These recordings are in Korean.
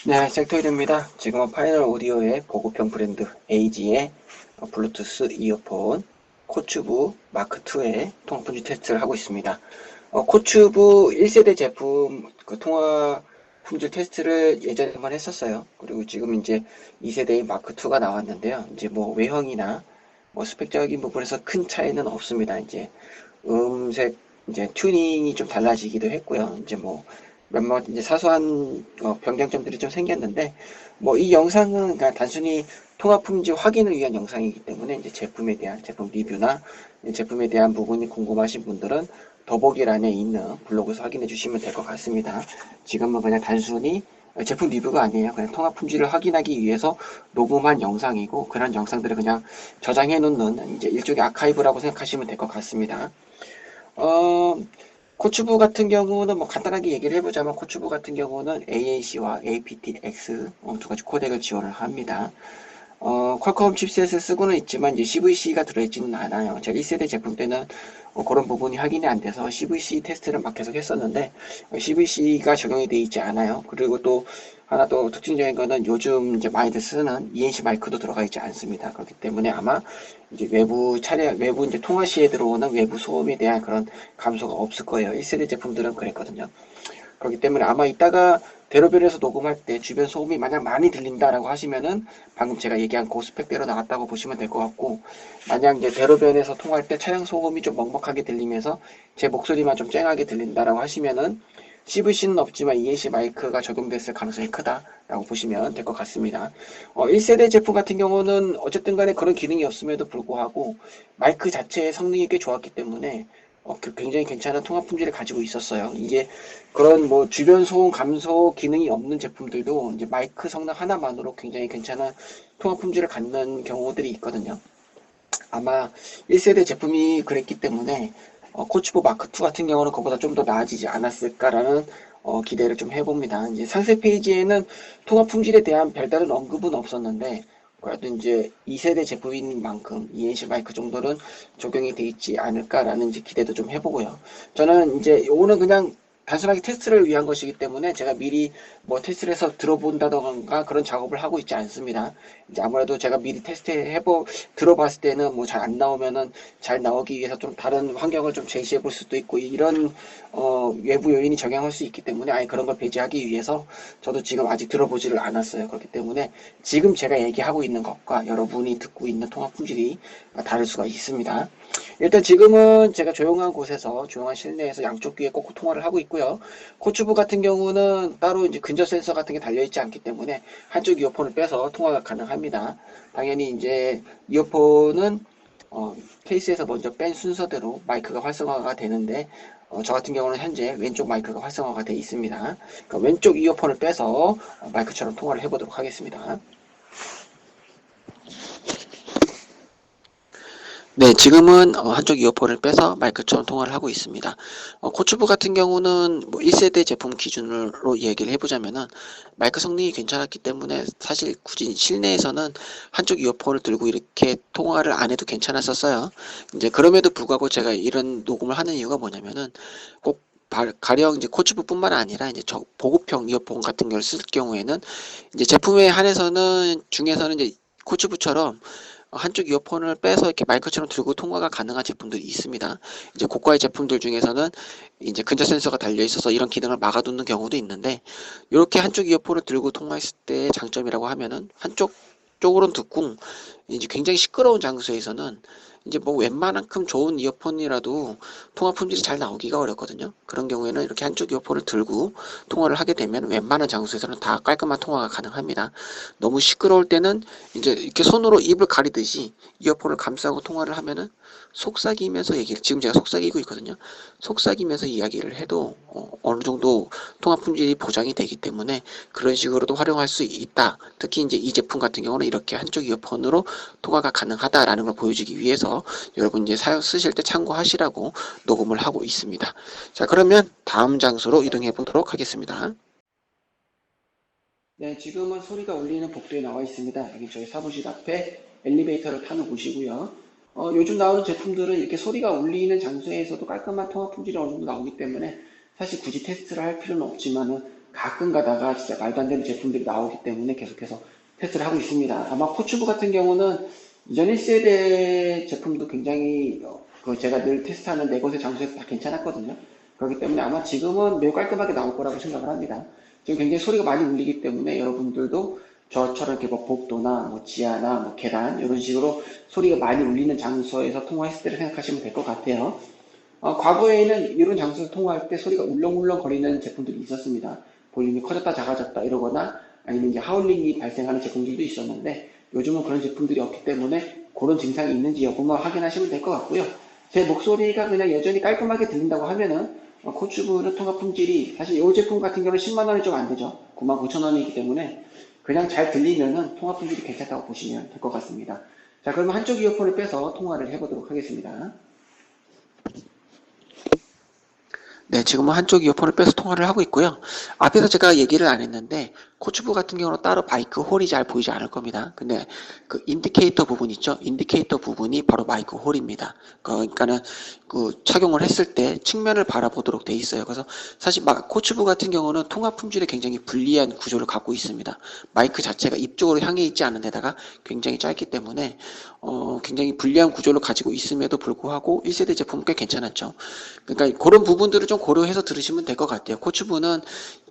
네, 섹터일입니다. 지금은 파이널 오디오의 보급형 브랜드 AG의 블루투스 이어폰 코추브 마크2의 통합 분지 테스트를 하고 있습니다. 코추브 1세대 제품 그 통합 품질 테스트를 예전에 한번 했었어요. 그리고 지금 이제 2세대의 마크2가 나왔는데요. 이제 뭐 외형이나 뭐 스펙적인 부분에서 큰 차이는 없습니다. 이제 음색 이제 튜닝이 좀 달라지기도 했고요. 이제 뭐 몇몇 이제 사소한 변경점들이 좀 생겼는데 뭐 이 영상은 그냥 단순히 통합 품질 확인을 위한 영상이기 때문에 이제 제품에 대한 제품 리뷰나 제품에 대한 부분이 궁금하신 분들은 더보기란에 있는 블로그에서 확인해 주시면 될 것 같습니다. 지금은 그냥 단순히 제품 리뷰가 아니에요. 그냥 통합 품질을 확인하기 위해서 녹음한 영상이고 그런 영상들을 그냥 저장해 놓는 이제 일종의 아카이브라고 생각하시면 될 것 같습니다. 어, 코추부 같은 경우는 뭐 간단하게 얘기를 해보자면 코추부 같은 경우는 AAC와 aptX 두 가지 코덱을 지원을 합니다. 퀄컴 칩셋을 쓰고는 있지만 이제 CVC가 들어있지는 않아요. 제가 1세대 제품 때는 그런 부분이 확인이 안 돼서 CVC 테스트를 막 계속 했었는데 CVC가 적용이 되어 있지 않아요. 그리고 또 하나 또 특징적인 거는 요즘 이제 많이들 쓰는 ENC 마이크도 들어가 있지 않습니다. 그렇기 때문에 아마 이제 외부 이제 통화 시에 들어오는 외부 소음에 대한 그런 감소가 없을 거예요. 1세대 제품들은 그랬거든요. 그렇기 때문에 아마 이따가 대로변에서 녹음할 때 주변 소음이 만약 많이 들린다라고 하시면은 방금 제가 얘기한 그 스펙대로 나왔다고 보시면 될 것 같고, 만약 이제 대로변에서 통화할 때 차량 소음이 좀 먹먹하게 들리면서 제 목소리만 좀 쨍하게 들린다라고 하시면은 CVC는 없지만 ENC 마이크가 적용됐을 가능성이 크다라고 보시면 될 것 같습니다. 1세대 제품 같은 경우는 어쨌든 간에 그런 기능이 없음에도 불구하고 마이크 자체의 성능이 꽤 좋았기 때문에 굉장히 괜찮은 통합 품질을 가지고 있었어요. 이게 그런 뭐 주변 소음 감소 기능이 없는 제품들도 이제 마이크 성능 하나만으로 굉장히 괜찮은 통합 품질을 갖는 경우들이 있거든요. 아마 1세대 제품이 그랬기 때문에 코치보 마크2 같은 경우는 그보다 좀 더 나아지지 않았을까라는 기대를 좀 해봅니다. 이제 상세 페이지에는 통합 품질에 대한 별다른 언급은 없었는데 그래도 이제 2세대 제품인 만큼 ENC 마이크 정도는 적용이 돼 있지 않을까라는 이제 기대도 좀 해보고요. 저는 이제 요거는 그냥 단순하게 테스트를 위한 것이기 때문에 제가 미리 뭐 테스트를 해서 들어본다던가 그런 작업을 하고 있지 않습니다. 이제 아무래도 제가 미리 들어봤을 때는 뭐 잘 안 나오면은 잘 나오기 위해서 좀 다른 환경을 좀 제시해 볼 수도 있고 이런 외부 요인이 적용할 수 있기 때문에 아예 그런 걸 배제하기 위해서 저도 지금 아직 들어보지를 않았어요. 그렇기 때문에 지금 제가 얘기하고 있는 것과 여러분이 듣고 있는 통합 품질이 다를 수가 있습니다. 일단 지금은 제가 조용한 곳에서 조용한 실내에서 양쪽 귀에 꽂고 통화를 하고 있고요. 코추브 같은 경우는 따로 이제 근접 센서 같은 게 달려 있지 않기 때문에 한쪽 이어폰을 빼서 통화가 가능합니다. 당연히 이제 이어폰은 케이스에서 먼저 뺀 순서대로 마이크가 활성화가 되는데 저 같은 경우는 현재 왼쪽 마이크가 활성화가 되어 있습니다. 그러니까 왼쪽 이어폰을 빼서 마이크처럼 통화를 해보도록 하겠습니다. 네, 지금은 한쪽 이어폰을 빼서 마이크처럼 통화를 하고 있습니다. 코츠부 같은 경우는 뭐 1세대 제품 기준으로 얘기를 해보자면은 마이크 성능이 괜찮았기 때문에 사실 굳이 실내에서는 한쪽 이어폰을 들고 이렇게 통화를 안 해도 괜찮았었어요. 이제 그럼에도 불구하고 제가 이런 녹음을 하는 이유가 뭐냐면은 꼭 가령 이제 코츠부뿐만 아니라 이제 보급형 이어폰 같은 걸 쓸 경우에는 이제 제품에 한해서는 중에서는 이제 코츠부처럼 한쪽 이어폰을 빼서 이렇게 마이크처럼 들고 통화가 가능한 제품들이 있습니다. 이제 고가의 제품들 중에서는 이제 근접 센서가 달려 있어서 이런 기능을 막아두는 경우도 있는데 이렇게 한쪽 이어폰을 들고 통화했을 때의 장점이라고 하면은 한쪽 쪽으로는 듣고 이제 굉장히 시끄러운 장소에서는 이제 뭐 웬만한큼 좋은 이어폰이라도 통화 품질이 잘 나오기가 어렵거든요. 그런 경우에는 이렇게 한쪽 이어폰을 들고 통화를 하게 되면 웬만한 장소에서는 다 깔끔한 통화가 가능합니다. 너무 시끄러울 때는 이제 이렇게 손으로 입을 가리듯이 이어폰을 감싸고 통화를 하면은 속삭이면서 지금 제가 속삭이고 있거든요. 속삭이면서 이야기를 해도 어느 정도 통화 품질이 보장이 되기 때문에 그런 식으로도 활용할 수 있다. 특히 이제 이 제품 같은 경우는 이렇게 한쪽 이어폰으로 통화가 가능하다라는 걸 보여주기 위해서 여러분 이제 쓰실 때 참고하시라고 녹음을 하고 있습니다. 자, 그러면 다음 장소로 이동해 보도록 하겠습니다. 네, 지금은 소리가 울리는 복도에 나와 있습니다. 여기 저희 사무실 앞에 엘리베이터를 타는 곳이고요. 요즘 나오는 제품들은 이렇게 소리가 울리는 장소에서도 깔끔한 통화 품질이 어느 정도 나오기 때문에 사실 굳이 테스트를 할 필요는 없지만은 가끔 가다가 진짜 말도 안 되는 제품들이 나오기 때문에 계속해서 테스트를 하고 있습니다. 아마 코추브 같은 경우는 이전 1세대 제품도 굉장히 그 제가 늘 테스트하는 네 곳의 장소에서 다 괜찮았거든요. 그렇기 때문에 아마 지금은 매우 깔끔하게 나올 거라고 생각을 합니다. 지금 굉장히 소리가 많이 울리기 때문에 여러분들도 저처럼 이렇게 뭐 복도나 뭐 지하나 뭐 계단 이런 식으로 소리가 많이 울리는 장소에서 통화했을 때를 생각하시면 될 것 같아요. 과거에는 이런 장소에서 통화할 때 소리가 울렁울렁 거리는 제품들이 있었습니다. 볼륨이 커졌다 작아졌다 이러거나 아니면 이제 하울링이 발생하는 제품들도 있었는데 요즘은 그런 제품들이 없기 때문에 그런 증상이 있는지 여부만 확인하시면 될 것 같고요. 제 목소리가 그냥 여전히 깔끔하게 들린다고 하면은 코추브는 통화 품질이 사실 이 제품 같은 경우는 10만 원이 좀 안 되죠. 9만 9천 원이기 때문에 그냥 잘 들리면은 통화 품질이 괜찮다고 보시면 될 것 같습니다. 자, 그러면 한쪽 이어폰을 빼서 통화를 해보도록 하겠습니다. 네, 지금은 한쪽 이어폰을 빼서 통화를 하고 있고요. 앞에서 제가 얘기를 안 했는데 코추브 같은 경우는 따로 마이크 홀이 잘 보이지 않을 겁니다. 근데 그 인디케이터 부분 있죠? 인디케이터 부분이 바로 마이크 홀입니다. 그러니까는 그 착용을 했을 때 측면을 바라보도록 돼 있어요. 그래서 사실 코추브 같은 경우는 통화 품질에 굉장히 불리한 구조를 갖고 있습니다. 마이크 자체가 입 쪽으로 향해 있지 않은 데다가 굉장히 짧기 때문에 굉장히 불리한 구조를 가지고 있음에도 불구하고 1세대 제품은 꽤 괜찮았죠. 그러니까 그런 부분들을 좀 고려해서 들으시면 될 것 같아요. 코추브는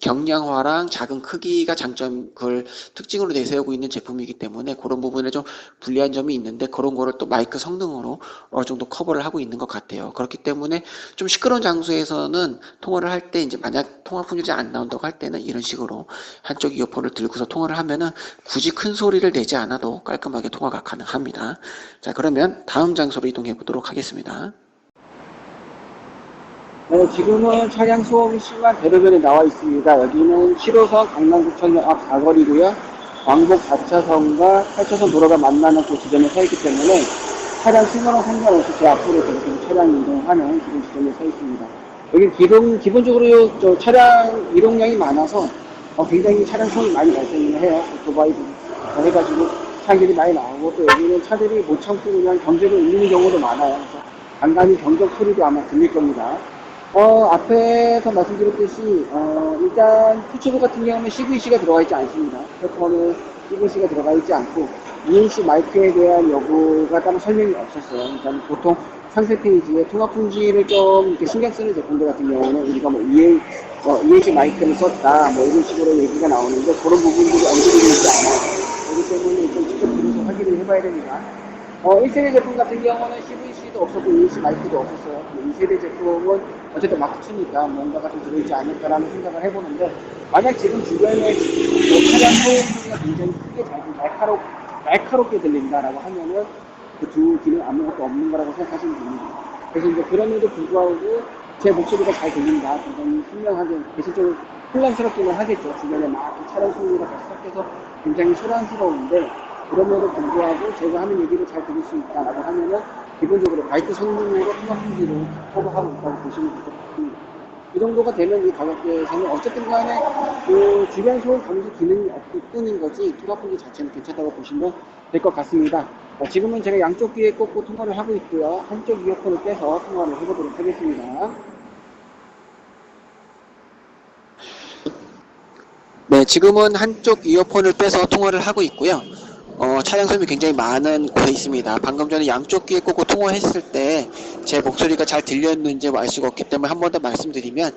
경량화랑 작은 크기가 장점, 그걸 특징으로 내세우고 있는 제품이기 때문에 그런 부분에 좀 불리한 점이 있는데 그런 거를 또 마이크 성능으로 어느 정도 커버를 하고 있는 것 같아요. 그렇기 때문에 좀 시끄러운 장소에서는 통화를 할 때 이제 만약 통화 품질이 안 나온다고 할 때는 이런 식으로 한쪽 이어폰을 들고서 통화를 하면은 굳이 큰 소리를 내지 않아도 깔끔하게 통화가 가능합니다. 자, 그러면 다음 장소로 이동해 보도록 하겠습니다. 지금은 차량 소음이 심한 대로변에 나와 있습니다. 여기는 7호선 강남구청역 앞 사거리고요. 왕복 4차선과 8차선 도로가 만나는 그 지점에 서 있기 때문에 차량 신호랑 상관없이 제 앞으로 계속 차량이 이동하는 그런 지점에 서 있습니다. 여기 기본적으로 저 차량 이동량이 많아서 굉장히 차량 소음이 많이 발생을 해요. 오토바이도 해가지고 차들이 많이 나오고 또 여기는 차들이 못 참고 그냥 경적을 울리는 경우도 많아요. 그래서 간간히 경적 소리도 아마 들릴 겁니다. 앞에서 말씀드렸듯이, 일단, 푸츠브 같은 경우는 CVC가 들어가 있지 않습니다. 헤드폰은 CVC가 들어가 있지 않고, ENC 마이크에 대한 여부가 따로 설명이 없었어요. 그러니까 보통 상세 페이지에 통합 품질을 좀 이렇게 신경 쓰는 제품들 같은 경우는 우리가 뭐 ENC 마이크를 썼다, 뭐 이런 식으로 얘기가 나오는데, 그런 부분들이 언급이 되지 않아요. 그렇기 때문에 좀 직접 들어서 확인을 해봐야 됩니다. 1세대 제품 같은 경우는 CVC도 없었고 ENC 마이크도 없었어요. 2세대 제품은 어쨌든 마크2니까 뭔가가 좀 들어있지 않을까라는 생각을 해보는데, 만약 지금 주변에 차량 소음 소리가 굉장히 크게 날카롭게 들린다라고 하면은 그 두 귀는 아무것도 없는 거라고 생각하시면 됩니다. 그래서 이제 그럼에도 불구하고 제 목소리가 잘 들린다, 굉장히 선명하게, 대신적으로 혼란스럽기는 하겠죠. 주변에 막 차량 소리가 섞여서 굉장히 소란스러운데, 그럼에도 불구하고 제가 하는 얘기를 잘 들을 수 있다라고 하면은 기본적으로 마이크 성능으로 통합 품질을 커버하고 있다고 보시면 될 것 같습니다. 이 정도가 되면 이 가격대에서는 어쨌든 간에 그 주변 소음 감지 기능이 없을 뿐인 거지 통합 품질 자체는 괜찮다고 보시면 될 것 같습니다. 지금은 제가 양쪽 귀에 꽂고 통화를 하고 있고요. 한쪽 이어폰을 빼서 통화를 해보도록 하겠습니다. 네, 지금은 한쪽 이어폰을 빼서 통화를 하고 있고요. 차량 소음이 굉장히 많은 곳에 있습니다. 방금 전에 양쪽 귀에 꽂고 통화했을 때 제 목소리가 잘 들렸는지 알 수가 없기 때문에 한 번 더 말씀드리면,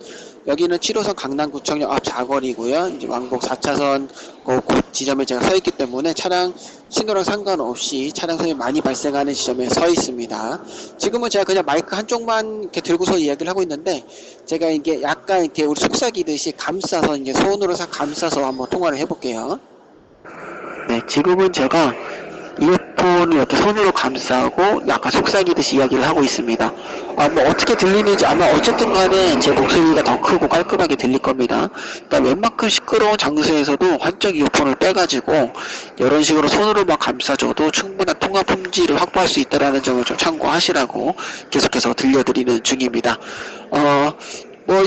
여기는 7호선 강남구청역 앞 사거리고요. 이제 왕복 4차선 그 지점에 제가 서 있기 때문에 차량 신호랑 상관없이 차량 소음이 많이 발생하는 지점에 서 있습니다. 지금은 제가 그냥 마이크 한쪽만 이렇게 들고서 이야기를 하고 있는데, 제가 이게 약간 이렇게 우리 속삭이듯이 감싸서 이제 손으로 싹 감싸서 한번 통화를 해볼게요. 네, 지금은 제가 이어폰을 이렇게 손으로 감싸고 약간 속삭이듯이 이야기를 하고 있습니다. 뭐 어떻게 들리는지 아마 어쨌든 간에 제 목소리가 더 크고 깔끔하게 들릴 겁니다. 그러니까 웬만큼 시끄러운 장소에서도 한쪽 이어폰을 빼가지고 이런 식으로 손으로 막 감싸줘도 충분한 통화 품질을 확보할 수 있다는 점을 좀 참고하시라고 계속해서 들려드리는 중입니다.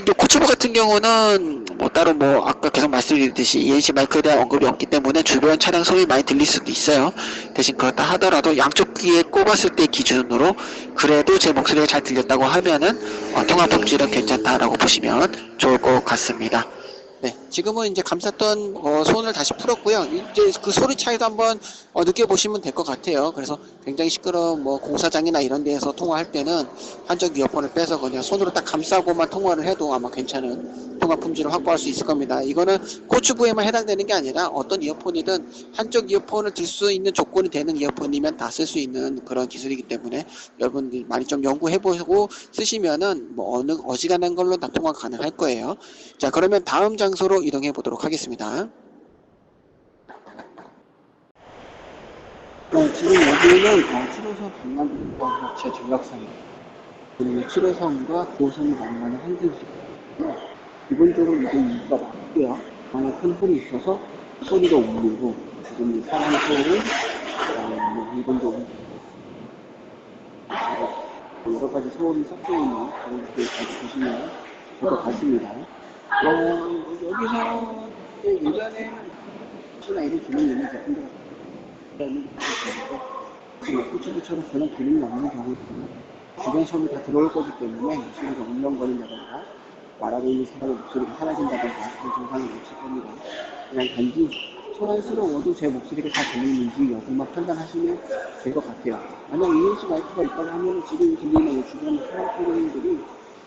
이제 코추브 같은 경우는 따로 아까 계속 말씀드렸듯이 ENC 마이크에 대한 언급이 없기 때문에 주변 차량 소음이 많이 들릴 수도 있어요. 대신 그렇다 하더라도 양쪽 귀에 꼽았을 때 기준으로 그래도 제 목소리가 잘 들렸다고 하면은 통화 품질은 괜찮다라고 보시면 좋을 것 같습니다. 네, 지금은 이제 감쌌던 손을 다시 풀었고요. 이제 그 소리 차이도 한번 느껴보시면 될 것 같아요. 그래서 굉장히 시끄러운 뭐 공사장이나 이런 데에서 통화할 때는 한쪽 이어폰을 빼서 그냥 손으로 딱 감싸고만 통화를 해도 아마 괜찮은 통화 품질을 확보할 수 있을 겁니다. 이거는 코츠부에만 해당되는 게 아니라 어떤 이어폰이든 한쪽 이어폰을 들 수 있는 조건이 되는 이어폰이면 다 쓸 수 있는 그런 기술이기 때문에 여러분들 많이 좀 연구해보고 쓰시면은 뭐 어지간한 걸로 다 통화 가능할 거예요. 자, 그러면 다음 장소로 이동해 보도록 하겠습니다. 지금 여기는 7호선 방랑국제 전략선입니다. 7호선과 9호선이 만나는 한진시고요. 기본적으로 이게 이유가 많고요. 안에 큰 홀이 있어서 소리가 울리고 지금 사람 소리, 그다음에 뭐 물건도 울리고 여러 가지 소음이 섞여 있는 그런 것들 보시면 될 것 같습니다. 여기서 예전에는 혹시나 이런 기능이 있는 제품들 코치부처럼 그런 기능이 없는 경우는 주변 소음이 다 들어올 거기 때문에 소리가 울렁거린다던가 말하고 있는 사람의 목소리가 사라진다던가 그런 증상이 없을 겁니다. 그냥 단지 소란스러워도 제 목소리가 다 들리는지 여부만 판단하시면 될 것 같아요. 만약 ENC 마이크가 있다고 하면 지금 들리는 주변 사람 프로그램들이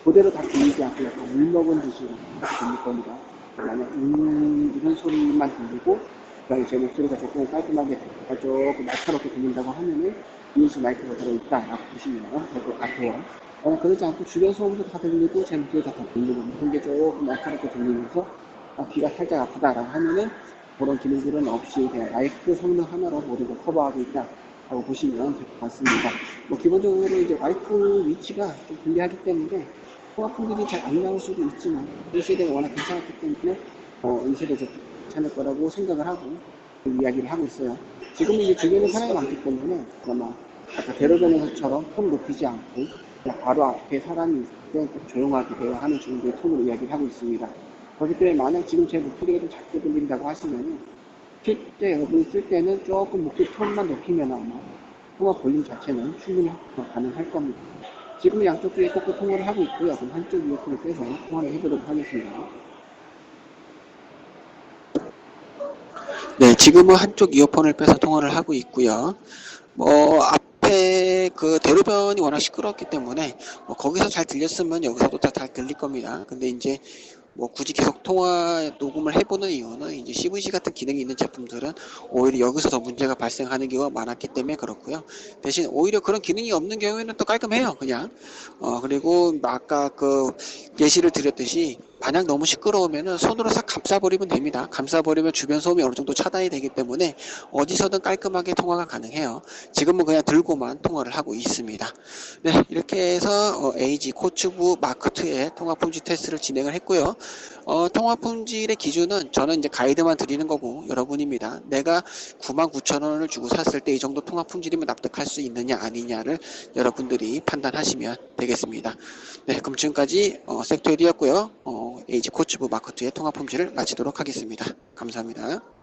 그대로 다 들리지 않고 약간 울먹은 듯이 들릴 겁니다. 만약 이런 소리만 들리고 그다음에 제 목소리가 조금 깔끔하게 조금 날카롭게 들린다고 하면은 ENC 마이크가 들어있다라고 보시면 될 것 같아요. 그러지 않고 주변 소음도 다 들리고 제 목소리가 다 들리고 그런 게 조금 날카롭게 들리면서 귀가 살짝 아프다라고 하면은 그런 기능들은 없이 그냥 마이크 성능 하나로 모든 걸 커버하고 있다라고 보시면 될 것 같습니다. 뭐 기본적으로 이제 마이크 위치가 좀 불리하기 때문에 통화품들이 잘 안 나올 수도 있지만 이 세대가 워낙 괜찮았기 때문에 이 세대도 괜찮을 거라고 생각을 하고 이야기를 하고 있어요. 지금은 이제 주변에 사람이 많기 때문에 아마 아까 대로변에서처럼 톤 높이지 않고 그냥 바로 앞에 사람이 있을 때 조용하게 대화하는 정도의 톤으로 이야기를 하고 있습니다. 그렇기 때문에 만약 지금 제 목소리가 좀 작게 들린다고 하시면은 실제 여러분이 쓸 때는 조금 목소리 톤만 높이면 아마 통화 볼륨 자체는 충분히 가능할 겁니다. 지금 양쪽 귀에 꽂고 통화를 하고 있고요. 그럼 한쪽 이어폰을 빼서 통화를 해보도록 하겠습니다. 네, 지금은 한쪽 이어폰을 빼서 통화를 하고 있고요. 앞에 그 대로변이 워낙 시끄럽기 때문에 거기서 잘 들렸으면 여기서도 다 잘 들릴 겁니다. 근데 이제 굳이 계속 통화 녹음을 해보는 이유는 이제 CVC 같은 기능이 있는 제품들은 오히려 여기서 더 문제가 발생하는 경우가 많았기 때문에 그렇고요. 대신 오히려 그런 기능이 없는 경우에는 또 깔끔해요, 그냥. 그리고 아까 그 예시를 드렸듯이 만약 너무 시끄러우면은 손으로 싹 감싸버리면 됩니다. 감싸버리면 주변 소음이 어느 정도 차단이 되기 때문에 어디서든 깔끔하게 통화가 가능해요. 지금은 그냥 들고만 통화를 하고 있습니다. 네, 이렇게 해서 AG 코츠부 마크2의 통화 품질 테스트를 진행을 했고요. 통화 품질의 기준은 저는 이제 가이드만 드리는 거고 여러분입니다. 내가 99,000원을 주고 샀을 때 이 정도 통화 품질이면 납득할 수 있느냐 아니냐를 여러분들이 판단하시면 되겠습니다. 네, 그럼 지금까지 섹토일이었고요. AG 코츠부 마크2의 통화 품질을 마치도록 하겠습니다. 감사합니다.